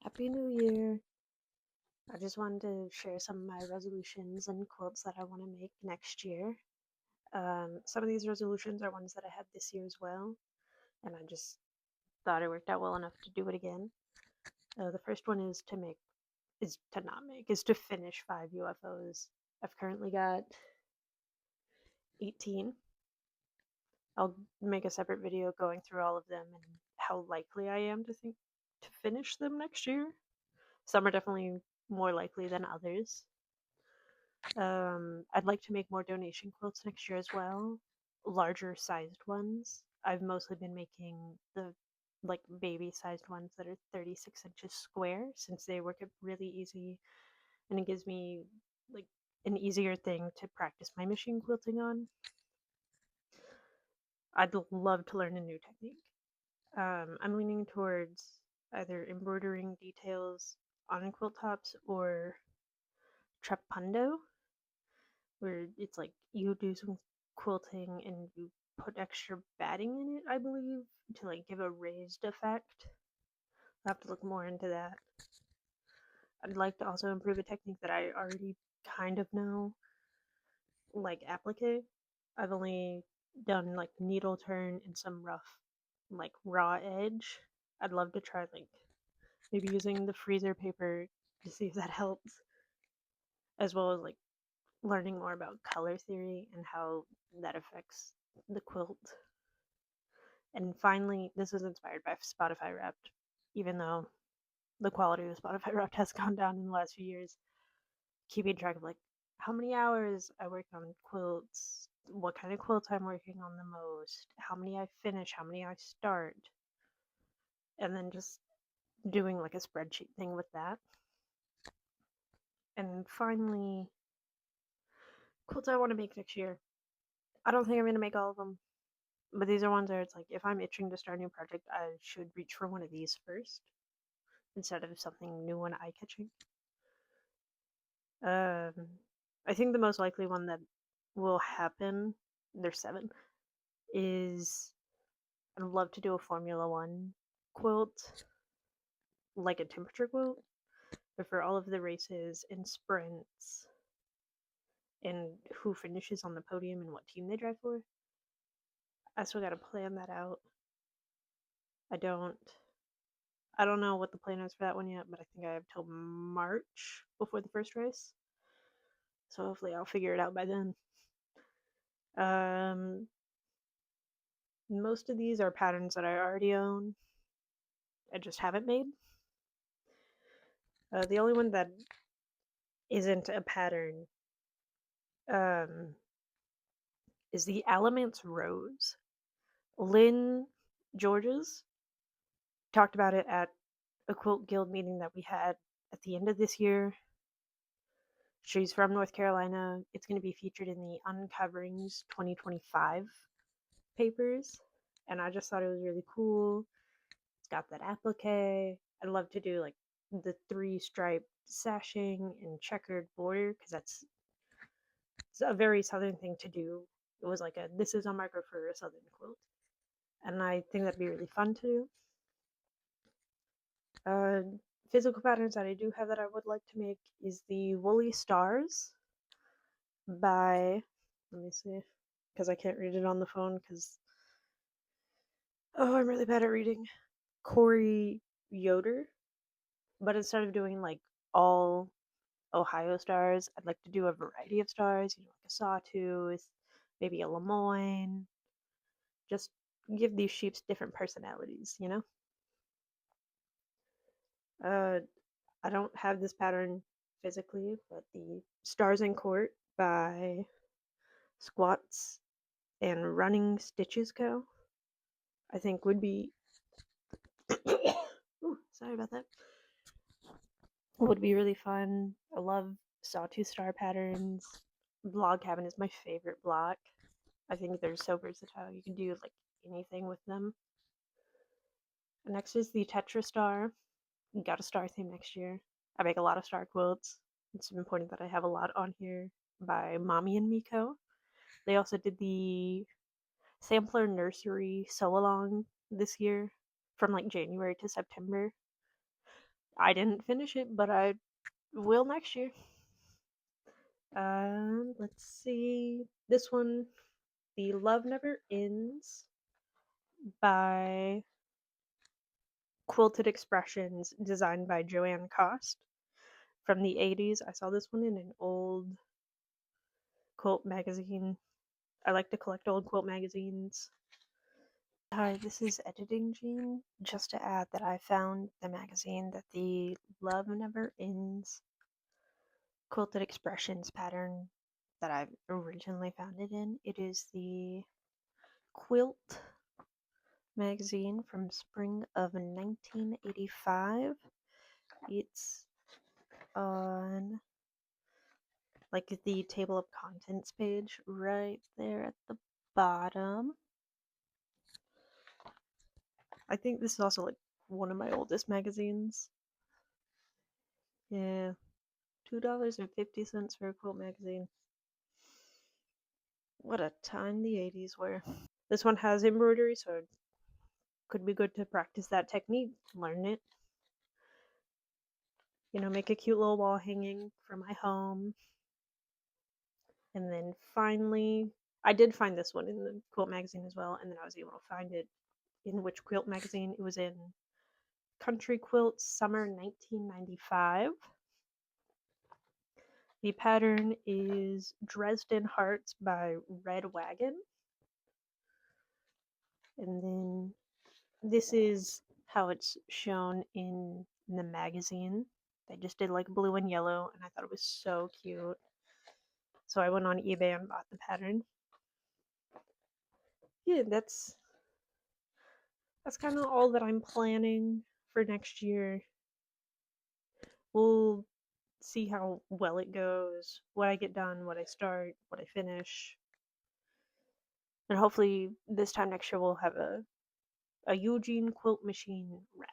Happy New Year! I just wanted to share some of my resolutions and quilts that I want to make next year. Some of these resolutions are ones that I had this year as well, and I just thought it worked out well enough to do it again. The first one is to finish 5 UFOs. I've currently got 18. I'll make a separate video going through all of them and how likely I am to finish them next year. Some are definitely more likely than others. I'd like to make more donation quilts next year as well, larger sized ones. I've mostly been making the like baby sized ones that are 36 inches square since they work up really easy and it gives me like an easier thing to practice my machine quilting on. I'd love to learn a new technique. I'm leaning towards either embroidering details on quilt tops or trapundo, where it's like you do some quilting and you put extra batting in it, I believe, to like give a raised effect. I'll have to look more into that. I'd like to also improve a technique that I already kind of know, like applique. I've only done like needle turn and some rough, like raw edge. I'd love to try like maybe using the freezer paper to see if that helps, as well as like learning more about color theory and how that affects the quilt. And finally, this was inspired by Spotify Wrapped, even though the quality of Spotify Wrapped has gone down in the last few years. Keeping track of like how many hours I work on quilts, what kind of quilts I'm working on the most, how many I finish, how many I start, and then just doing like a spreadsheet thing with that. And finally, quilts I want to make next year. I don't think I'm going to make all of them, but these are ones where it's like if I'm itching to start a new project, I should reach for one of these first instead of something new and eye catching. Um, I think the most likely one that will happen, there's 7, is I'd love to do a Formula One quilt, like a temperature quilt, but for all of the races and sprints and who finishes on the podium and what team they drive for. I still gotta plan that out. I don't I don't know what the plan is for that one yet, but I think I have till March before the first race. So hopefully I'll figure it out by then. Um, most of these are patterns that I already own. I just haven't made. The only one that isn't a pattern um, is the Alamance Rose. Lynn Georges talked about it at a quilt guild meeting that we had at the end of this year. She's from North Carolina. It's going to be featured in the Uncoverings 2025 papers, and I just thought it was really cool. It's got that applique. I'd love to do like the 3 striped sashing and checkered border because it's a very southern thing to do. It was like this is on marker for a southern quilt, and I think that'd be really fun to do. Uh, Physical patterns that I do have that I would like to make is the Woolly Stars by, let me see, because I can't read it on the phone because, oh, I'm really bad at reading. Corey Yoder. But instead of doing like all Ohio stars, I'd like to do a variety of stars, like a Sawtooth, maybe a Lemoyne. Just give these sheeps different personalities. Uh, I don't have this pattern physically, but the Stars in Court by Squats and Running Stitches Co. I think would be ooh, sorry about that. Would be really fun. I love Sawtooth star patterns. Blog Cabin is my favorite block. I think they're so versatile. You can do like anything with them. Next is the Tetra Star. You got a star theme next year. I make a lot of star quilts. It's important that I have a lot on here by Mommy and Miko. They also did the Sampler Nursery sew along this year from like January to September. I didn't finish it, but I will next year. Let's see. This one, The Love Never Ends by Quilted Expressions, designed by Joanne Cost from the 80s. I saw this one in an old quilt magazine. I like to collect old quilt magazines. Hi, this is Editing Gene. Just to add that I found the magazine that The Love Never Ends Quilted Expressions pattern that I originally found it in. It is the Quilt magazine from spring of 1985. It's on like the table of contents page right there at the bottom. I think this is also like one of my oldest magazines. Yeah, $2.50 for a quilt magazine. What a time the 80s were. This one has embroidery, so it could be good to practice that technique, learn it. You know, make a cute little wall hanging for my home. And then finally, I did find this one in the quilt magazine as well, and then I was able to find it in which quilt magazine? It was in Country Quilt Summer 1995. The pattern is Dresden Hearts by Red Wagon. And then this is how it's shown in the magazine. They just did like blue and yellow, and I thought it was so cute. So I went on eBay and bought the pattern. Yeah, that's kind of all that I'm planning for next year. We'll see how well it goes, what I get done, what I start, what I finish. And hopefully this time next year we'll have a Eugene quilt machine wrap.